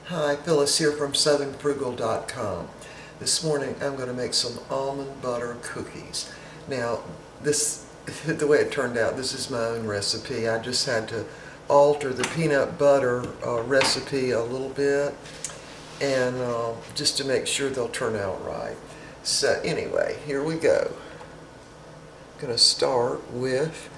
Hi, Phyllis here from southernfrugal.com. This morning I'm going to make some almond butter cookies. Now, the way it turned out, this is my own recipe. I just had to alter the peanut butter recipe a little bit, and just to make sure they'll turn out right. So anyway, here we go. I'm going to start with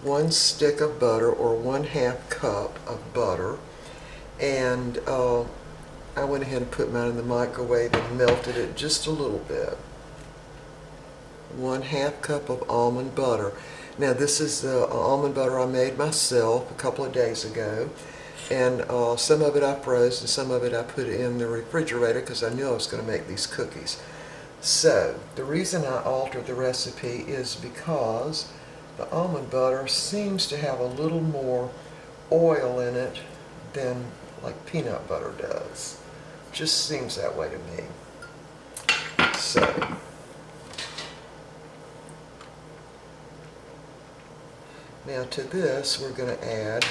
1 stick of butter, or 1/2 cup of butter. And I went ahead and put mine in the microwave and melted it just a little bit. 1/2 cup of almond butter. Now this is the almond butter I made myself a couple of days ago, and some of it I froze and some of it I put in the refrigerator because I knew I was going to make these cookies. So the reason I altered the recipe is because the almond butter seems to have a little more oil in it than like peanut butter does. Just seems that way to me. So now to this we're going to add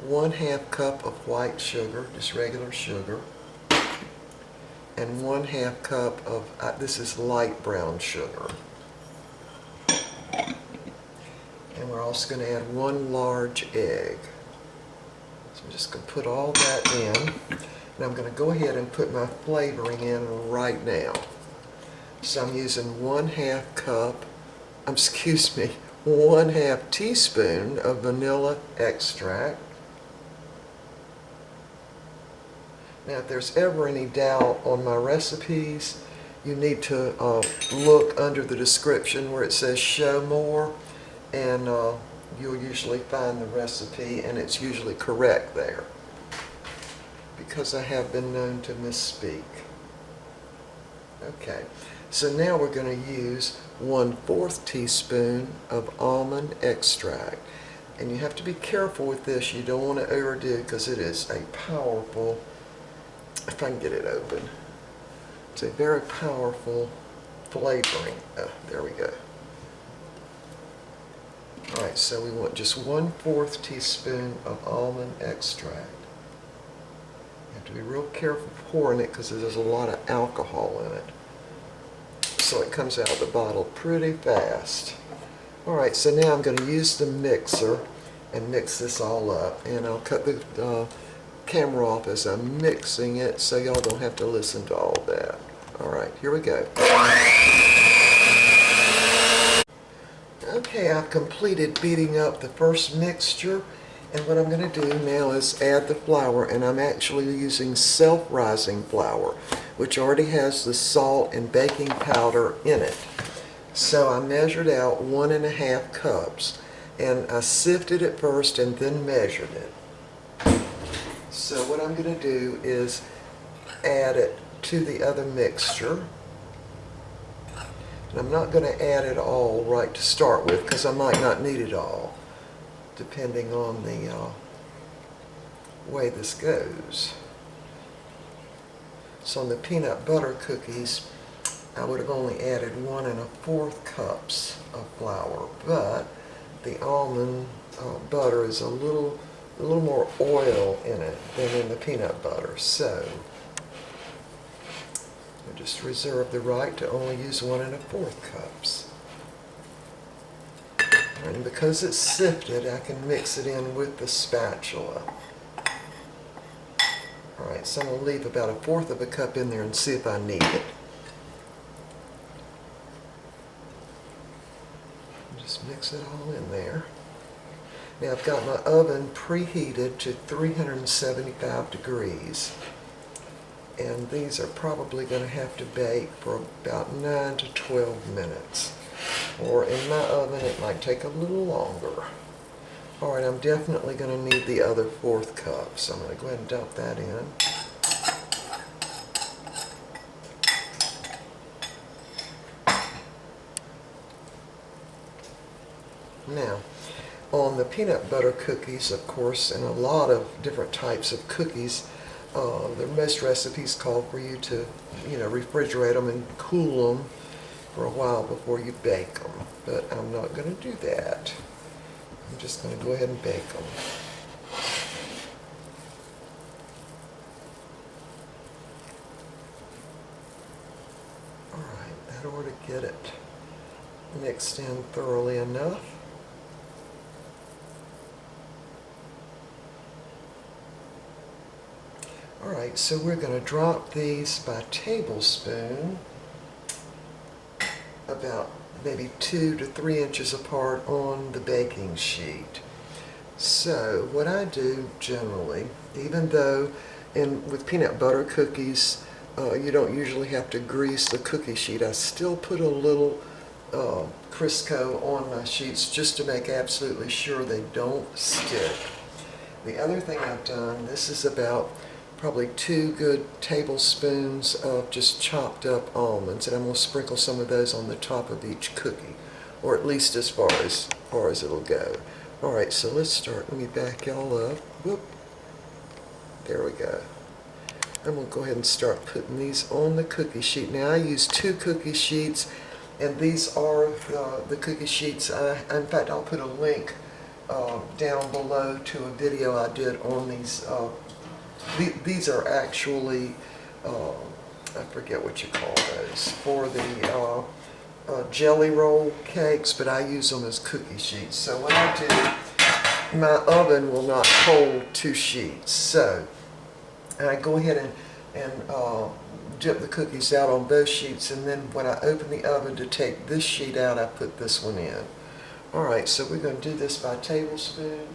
1/2 cup of white sugar, just regular sugar, and 1/2 cup of, this is light brown sugar. And we're also going to add 1 large egg. So I'm just going to put all that in. And I'm going to go ahead and put my flavoring in right now. So I'm using 1/2 cup, 1/2 teaspoon of vanilla extract. Now if there's ever any doubt on my recipes, you need to look under the description where it says show more, and you'll usually find the recipe, and it's usually correct there, because I have been known to misspeak. Okay, so now we're going to use 1/4 teaspoon of almond extract, and you have to be careful with this. You don't want to overdo, because it is a powerful, if I can get it open, it's a very powerful flavoring. There we go. Alright, so we want just 1/4 teaspoon of almond extract. You have to be real careful pouring it because there's a lot of alcohol in it. So it comes out of the bottle pretty fast. Alright, so now I'm going to use the mixer and mix this all up. And I'll cut the camera off as I'm mixing it so y'all don't have to listen to all that. Alright, here we go. Okay, I've completed beating up the first mixture, and what I'm going to do now is add the flour, and I'm actually using self-rising flour, which already has the salt and baking powder in it. So I measured out 1.5 cups, and I sifted it first and then measured it. So what I'm going to do is add it to the other mixture. And I'm not going to add it all right to start with, because I might not need it all, depending on the way this goes. So on the peanut butter cookies, I would have only added 1 1/4 cups of flour, but the almond butter is a little more oil in it than in the peanut butter, so I just reserve the right to only use 1 1/4 cups. And because it's sifted, I can mix it in with the spatula. Alright, so I'm going to leave about 1/4 cup in there and see if I need it. Just mix it all in there. Now I've got my oven preheated to 375 degrees. And these are probably going to have to bake for about 9 to 12 minutes. Or in my oven it might take a little longer. Alright, I'm definitely going to need the other 1/4 cup, so I'm going to go ahead and dump that in. Now, on the peanut butter cookies, of course, and a lot of different types of cookies, most recipes call for you to, refrigerate them and cool them for a while before you bake them. But I'm not going to do that. I'm just going to go ahead and bake them. get it mixed in thoroughly enough. Alright, so we're going to drop these by tablespoon about maybe 2 to 3 inches apart on the baking sheet. So what I do generally, even though with peanut butter cookies you don't usually have to grease the cookie sheet, I still put a little Crisco on my sheets just to make absolutely sure they don't stick. The other thing I've done, this is about probably 2 good tablespoons of just chopped up almonds, and I'm going to sprinkle some of those on the top of each cookie, or at least as far as it'll go. Alright, so let's start. Let me back y'all up. Whoop. There we go. I'm going to go ahead and start putting these on the cookie sheet. Now I use 2 cookie sheets, and these are the cookie sheets. In fact, I'll put a link down below to a video I did on these. These are actually, I forget what you call those, for the jelly roll cakes, but I use them as cookie sheets. So what I do, my oven will not hold 2 sheets. So I go ahead and dip the cookies out on both sheets, and then when I open the oven to take this sheet out, I put this one in. Alright, so we're going to do this by tablespoon.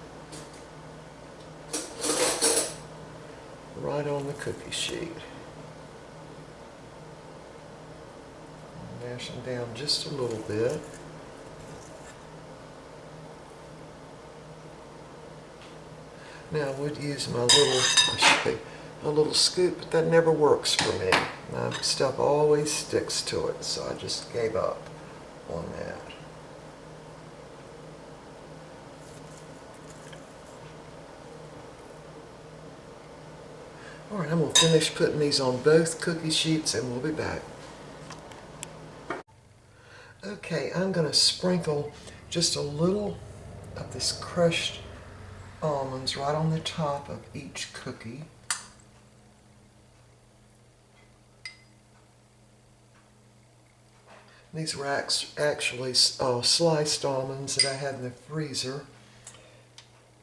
Right on the cookie sheet. Mash them down just a little bit. Now I would use my little scoop, but that never works for me. My stuff always sticks to it, so I just gave up on that. Alright, I'm going to finish putting these on both cookie sheets and we'll be back. Okay, I'm going to sprinkle just a little of this crushed almonds right on the top of each cookie. These were actually sliced almonds that I had in the freezer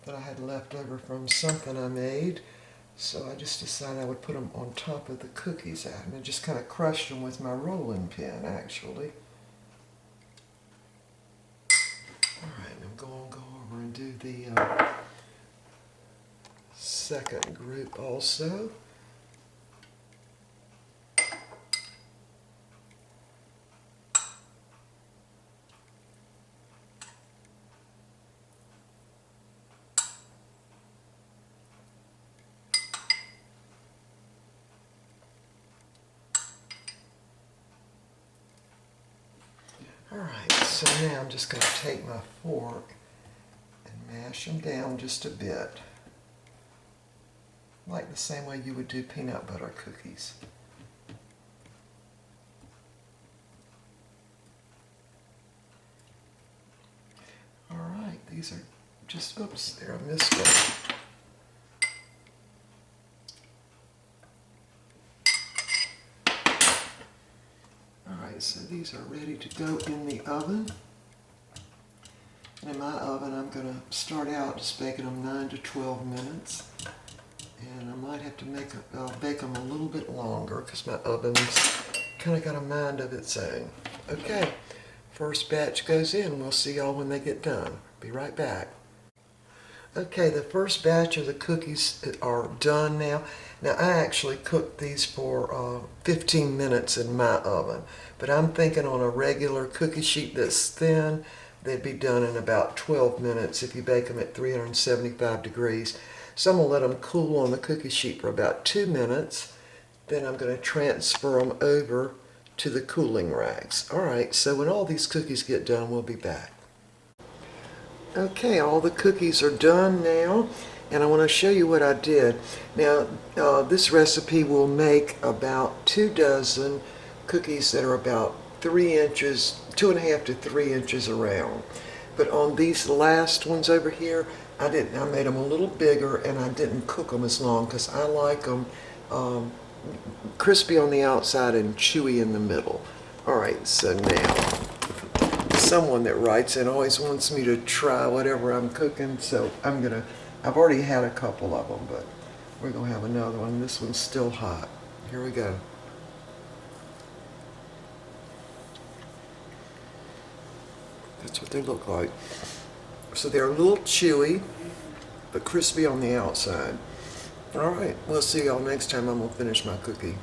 that I had left over from something I made. So I just decided I would put them on top of the cookies. And I just kind of crushed them with my rolling pin, actually. Alright, I'm going to go over and do the second group also. Alright, so now I'm just going to take my fork and mash them down just a bit, like the same way you would do peanut butter cookies. Alright, these are just, oops, there, I missed one. So these are ready to go in the oven. And in my oven, I'm going to start out just baking them 9 to 12 minutes. And I might have to bake them a little bit longer because my oven's kind of got a mind of its own. Okay, first batch goes in. We'll see y'all when they get done. Be right back. Okay, the first batch of the cookies are done now. Now, I actually cooked these for 15 minutes in my oven, but I'm thinking on a regular cookie sheet that's thin, they'd be done in about 12 minutes if you bake them at 375 degrees. So I'm going to let them cool on the cookie sheet for about 2 minutes. Then I'm going to transfer them over to the cooling racks. All right, so when all these cookies get done, we'll be back. Okay, all the cookies are done now, and I want to show you what I did. Now, this recipe will make about 2 dozen cookies that are about 3 inches, 2.5 to 3 inches around. But on these last ones over here, I made them a little bigger, and I didn't cook them as long because I like them crispy on the outside and chewy in the middle. All right, so now, someone that writes in always wants me to try whatever I'm cooking, so I've already had a couple of them, but we're gonna have another one. This one's still hot. Here we go. That's what they look like. So they're a little chewy, but crispy on the outside. All right, we'll see y'all next time. I'm gonna finish my cookie.